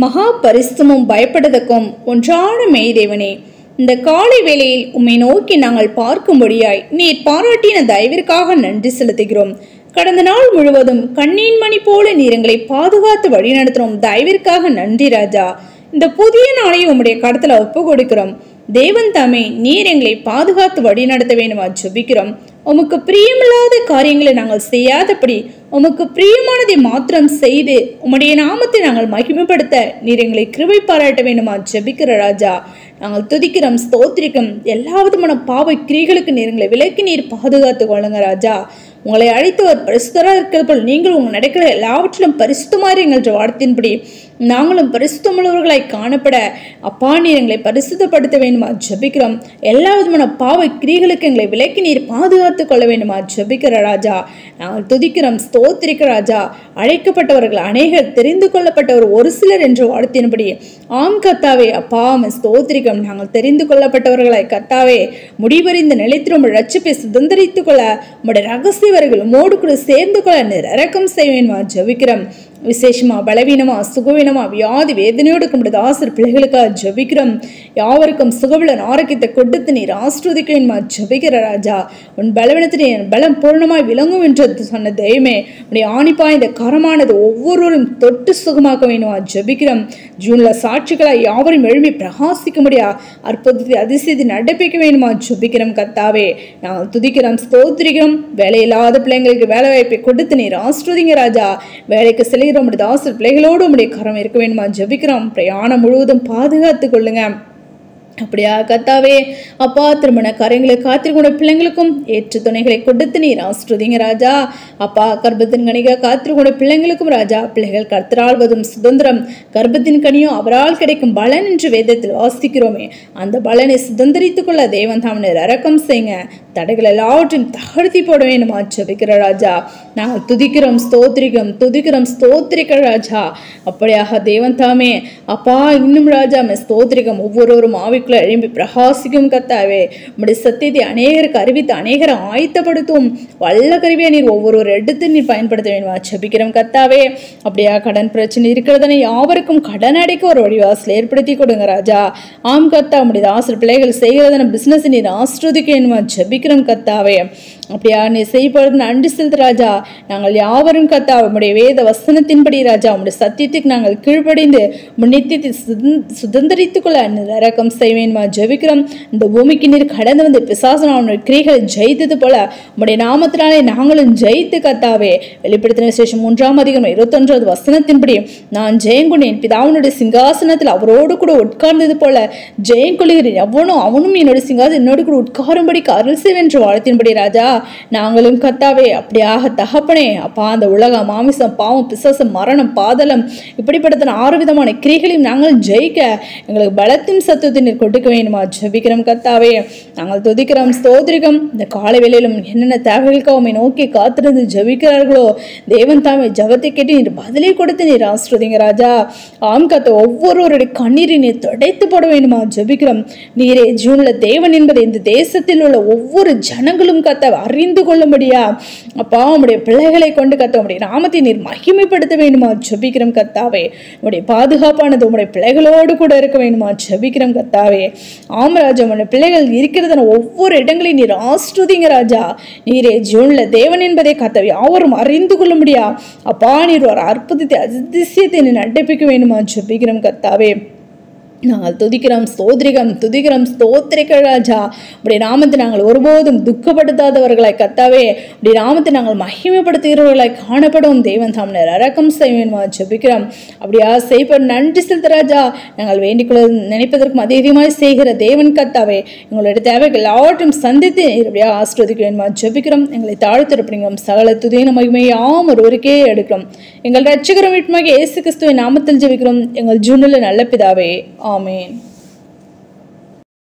மகா பரிசுத்தமும் பயப்படத்தக்கும் ஒன்றான மெய்தேவனே, இந்த காலை வேளையில் உம்மை நோக்கி நாங்கள் பார்க்கும்படியாய் நீர் பாராட்டின தயவிற்காக நன்றி செலுத்துகிறோம். கடந்த நாள் முழுவதும் கண்ணீன் மணி போல நீர் எங்களை பாதுகாத்து வழிநடத்துகிறோம். தயவிற்காக நன்றி ராஜா. இந்த புதிய நாளை உம்முடைய கடத்துல ஒப்பு கொடுக்கிறோம். தேவன் தாமே நீர் எங்களை பாதுகாத்து வழி நடத்த வேண்டுமா ஜெபிக்கிறோம். உமக்கு பிரியமில்லாத காரியங்களை நாங்கள் செய்யாதபடி உமக்கு பிரியமானதை மாத்திரம் செய்து உம்முடைய நாமத்தை நாங்கள் மகிமைப்படுத்த நீர் எங்களை கிருபை பாராட்ட வேண்டுமா ஜெபிக்கிற ராஜா. நாங்கள் துதிக்கிறோம், ஸ்தோத்திரிக்கும். எல்லா விதமான பாவ கிரிகளுக்கு நீர் எங்களை விலக்கி நீர் பாதுகாத்து கொள்ளுங்க ராஜா. உங்களை அழைத்தவர் பரிசுத்தராக இருக்கிறது போல் நீங்கள் உங்கள் நடக்கிற எல்லாவற்றிலும் பரிசுத்தமாறு என்ற வார்த்தையின்படி நாங்களும் பரிசுத்தமுள்ளவர்களாய் காணப்பட அப்பா நீர் எங்களை பரிசுத்தப்படுத்த வேண்டுமா ஜெபிக்கிறோம். எல்லா விதமான பாவ கிரிகளுக்கு எங்களை விலக்கி நீர் பாதுகாத்து கொள்ள வேண்டுமா ஜெபிக்கிற ராஜா. நாங்கள் துதிக்கிறோம், ஸ்தோத்திரிக்கிற ராஜா. அழைக்கப்பட்டவர்கள் அநேகர், தெரிந்து கொள்ளப்பட்டவர் ஒரு சிலர் என்ற வார்த்தையின்படி ஆம் கத்தாவே அப்பா ஸ்தோத்திரிக்கம். நாங்கள் தெரிந்து கொள்ளப்பட்டவர்களாய் கத்தாவே முடிவறிந்த நிலைத்திரும் ரட்சிப்பை சுதந்திரித்துக் கொள்ள உம்முடைய ரகசியவர்கள் உம்மோடு கூட சேர்ந்து கொள்ள நீர் இரக்கம் செய்ய வேண்டுமா ஜெபிக்கிறோம். விசேஷமா பலவீனமா சுகவீனமா வியாதி வேதனையோடு கும்பிடுது ஆசிர் பிள்ளைகளுக்காக ஜெபிக்கிறோம். யாவருக்கும் சுகபலன் ஆரோக்கியத்தை கொடுத்து நீர் ஆஸ்ரோதிக்க வேண்டுமா ஜெபிக்கிற ராஜா. உன் பலவீனத்திலே என் பலம் பூர்ணமாய் விளங்கும் என்று சொன்ன தெய்வமே, உன்னுடைய ஆணிப்பா இந்த கரமானது ஒவ்வொருவரும் தொட்டு சுகமாக்க வேண்டுமா ஜெபிக்கிறோம். ஜூன்ல சாட்சிகளாய் யாவரும் எழுப்பி பிரகாசிக்க முடியா அற்புதத்தை அதிசயத்தை நடப்பிக்க வேண்டுமா ஜெபிக்கிறோம் கத்தாவே. நாங்கள் துதிக்கிறோம், ஸ்தோத்திரிக்கிறோம். வேலையில்லாத பிள்ளைங்களுக்கு வேலை வாய்ப்பை கொடுத்து நீர் ஆஸ்ரோதிங்க ராஜா. வேலைக்கு செல்கிற உம்முடைய தாசர் பிள்ளைகளோடு உம்முடைய கரம் இருக்க வேண்டுமா ஜெபிக்கிறோம். பிரயாணம் முழுவதும் பாதுகாத்து கொள்ளுங்க அப்படியா கத்தாவே. அப்பா திருமண காரியங்களை காத்திருக்கிற பிள்ளைங்களுக்கும் ஏற்ற துணைகளை கொடுத்து நீர் ஆஸ்ரோதிங்க ராஜா. அப்பா கர்ப்பத்தின் கனிக காத்திருக்கிற பிள்ளைங்களுக்கும் ராஜா, பிள்ளைகள் கர்த்தராள்வதும் சுதந்திரம், கர்ப்பத்தின் கனியும் அவரால் கிடைக்கும் பலன் என்று வேதத்தில் வாசிக்கிறோமே, அந்த பலனை சுதந்திரித்துக் கொள்ள தேவன் தாமனர் இரக்கம் செய்யுங்க. தடைகள் எல்லாவற்றையும் தகர்த்தி போட வேண்டுமா ஜெபிக்கிற ராஜா. நாங்கள் துதிக்கிறோம், ஸ்தோத்திரிக்கிறோம், துதிக்கிறோம், ஸ்தோத்திரிக்கிற ராஜா. அப்படியாக தேவன் தாமே அப்பா இன்னும் ராஜா ஸ்தோத்திரிக்கம். ஒவ்வொருவரும் ஆவி எழும்பி பிரகாசிக்கும் கத்தாவே. உம்முடைய சத்தியத்தை அநேகருக்கு அறிவித்து அநேகரை ஆயத்தப்படுத்தும் வல்ல கருவியை நீர் ஒவ்வொரு எடுத்து நீர் பயன்படுத்த வேண்டுமா ஜெபிக்கிறோம் கத்தாவே. அப்படியா கடன் பிரச்சனை இருக்கிறதனை யாவருக்கும் கடன் அடைக்க ஒரு வழிவாசல் ஏற்படுத்தி கொடுங்க ராஜா. ஆம் கத்தா, உம்முடைய ஆசிரியர் பிள்ளைகள் செய்கிறதன பிசினஸ் நீர் ஆஸ்ரோதிக்க வேண்டுமா ஜெபிக்கிறோம் கத்தாவே. அப்படியா நீ செய்யப்படுறது நன்றி செலுத்து ராஜா. நாங்கள் யாவரும் கத்தா உம்முடைய வேத வசனத்தின்படி ராஜா உம்முடைய சத்தியத்துக்கு நாங்கள் கீழ்ப்படிந்து நித்தியத்தை சுதந்திரித்துக் கொள்ள இரக்கம் செய்வேன்மா ஜெபிக்கிறோம். இந்த பூமிக்கு நீர் கடந்து வந்து பிசாசன கிரிகளை ஜெயித்தது போல உம்முடைய நாமத்தினாலே நாங்களும் ஜெயித்து கத்தாவே. வெளிப்படுத்தின விசேஷம் 3ஆம் அதிகாரம் 21வது வசனத்தின்படி நான் ஜெயங்கொண்டேன், பிதாவினுடைய சிங்காசனத்தில் அவரோடு கூட உட்கார்ந்தது போல ஜெயங்கொள்கிறேன், அவனும் என்னோட சிங்காசனம் என்னோடு கூட உட்காரும்படி அருள் செய்வென்ற வாழ்த்தின்படி ராஜா நாங்களும் கத்தாவே. அப்படியாக தகப்பனே அப்பா, அந்த உலக மாமிசம் பாவம் பிசாசம் மரணம் பாதலம் இப்படிப்பட்ட 6 விதமான கிரிகளையும் நாங்கள் ஜெயிக்க எங்களுக்கு பலத்தின் சத்துவத்தை நீர் கொடுக்க வேண்டுமா ஜெபிக்கிறோம் கத்தாவே. நாங்கள் துதிக்கிறோம், ஸ்தோத்திரிக்கிறோம். இந்த காலை வேளையிலும் என்னென்ன தேவைகளுக்கு அவமை நோக்கி காத்திருந்து ஜெபிக்கிறார்களோ தேவன் தாமே ஜெபத்தை கேட்டு நீர் பதிலை கொடுத்து நீர் ஆஸ்ரோதிங்க ராஜா. ஆம் கத்த, ஒவ்வொருவருடைய கண்ணீரை நீர் துடைத்து போட வேண்டுமா ஜெபிக்கிறோம். நீரே ஜூன்ல தேவன் என்பதை இந்த தேசத்தில் உள்ள ஒவ்வொரு ஜனங்களும் கத்த அறிந்து கொள்ளும்படியா அப்பா உம்முடைய பிள்ளைகளை கொண்டு கத்த உம்முடைய நாமத்தை நீர் மகிமைப்படுத்த வேண்டுமா ஜெபிக்கிறோம் கத்தாவே. உம்முடைய பாதுகாப்பானது உம்முடைய பிள்ளைகளோடு கூட இருக்க வேண்டுமா ஜெபிக்கிறோம் கத்தாவே. ஆமராஜா, உம்முடைய பிள்ளைகள் இருக்கிறதன ஒவ்வொரு இடங்களையும் நீர் ஆஸ்ரோதிங்க ராஜா. நீரே ஜூன்ல தேவன் என்பதை கத்தாவே யாவரும் அறிந்து கொள்ளும்படியா அப்பா நீர் ஒரு அற்புதத்தை அதிசயத்தை நீர் நடப்பிக்க வேண்டுமா ஜெபிக்கிறோம் கத்தாவே. நாங்கள் துதிக்கிறோம், ஸ்தோத்திரிகம், துதிக்கிறோம், ஸ்தோத்திரிக்க ராஜா. உடைய நாமத்தை நாங்கள் ஒருபோதும் துக்கப்படுத்தாதவர்களாய் கத்தாவே, உடைய நாமத்தை நாங்கள் மகிமைப்படுத்துகிறவர்களாய் காணப்படும் தேவன் தாமனர் இரக்கம் செய்வேன்மா ஜெபிக்கிறோம். அப்படியா செய்ப்ப நன்றி செலுத்த ராஜா. நாங்கள் வேண்டிக்கொள்ள நினைப்பதற்கும் அதிகமாய் செய்கிற தேவன் கத்தாவே, எங்களுடைய தேவைகள் எல்லாவற்றையும் சந்தித்து இப்படியா ஆஸ்ரோதிக்க வேண்டுமா ஜெபிக்கிறோம். எங்களை தாழ்த்திருப்பீங்க சகல துதின மகிமையாம் ஒருவருக்கே எடுக்கிறோம். எங்கள் ரட்சகரும் வீட்டுமாக இயேசு கிறிஸ்துவின் நாமத்தில் ஜெபிக்கிறோம் எங்கள் ஜூனில் நல்ல பிதாவே. ஆமென்.